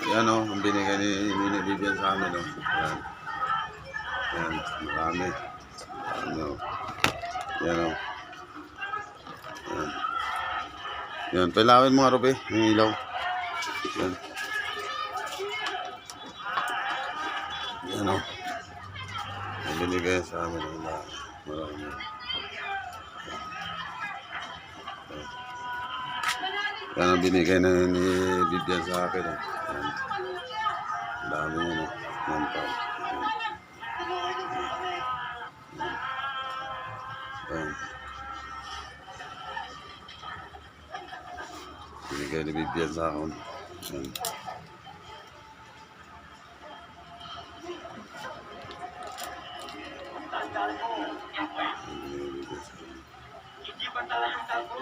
Yan o, ang binigay ni Vivian sa amin o. Yan. Yan, marami. Ano. Yan o. Yan. Yan, pailawin mo nga Ruby, yung ilaw. Yan. Yan o. Ang binigay sa amin o. Marami. Yan ang binigay ni Vivian sa akin. Yan. Ang dami yun. Yan pa. Yan. Binigay ni Vivian sa akin. Yan. Hindi ba tayo tago?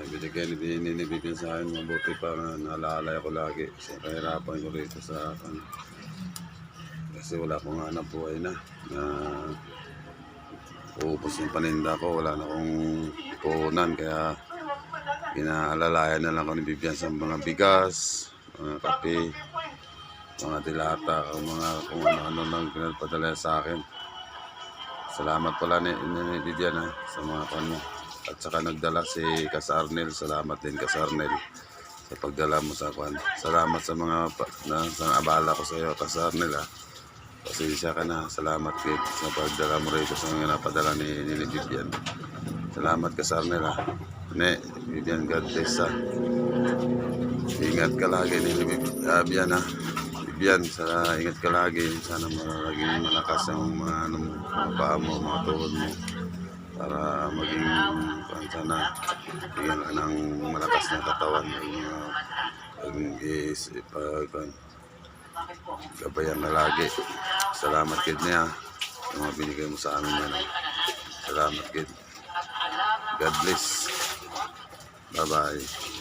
Binigay ni Vivian sa akin, mabuti pa naalala ko lagi. Kasi kahirapan ko rito sa akin. Kasi wala akong hanap buhay na uupos yung paninda ko, wala na akong puhunan. Kaya pinaalalayan na lang ko ni Vivian sa mga bigas, mga kape, mga dilata, mga kung ano-ano nang pinagpadala sa akin. Salamat pala ni Vivian sa mga kanya. At saka nagdala si Kasarnel. Salamat din Kasarnel sa pagdala mo sa kwan. Salamat sa mga sa abala ko sa iyo Kasarnel Pasensya ka na. Salamat kid sa pagdala mo rito sa mga napadala ni Vivian. Salamat Kasarnel Vivian, God bless Ingat ka lagi ni Vivian Vivian, ingat ka lagi. Sana maging malakas ang mga paa mo, mga tuhod mo. Para maging sana bigyan ka ng malakas na katawan, gabayan na lagi. Salamat kid niya sa mga binigay mo sa amin yan. Salamat kid. God bless. Bye bye.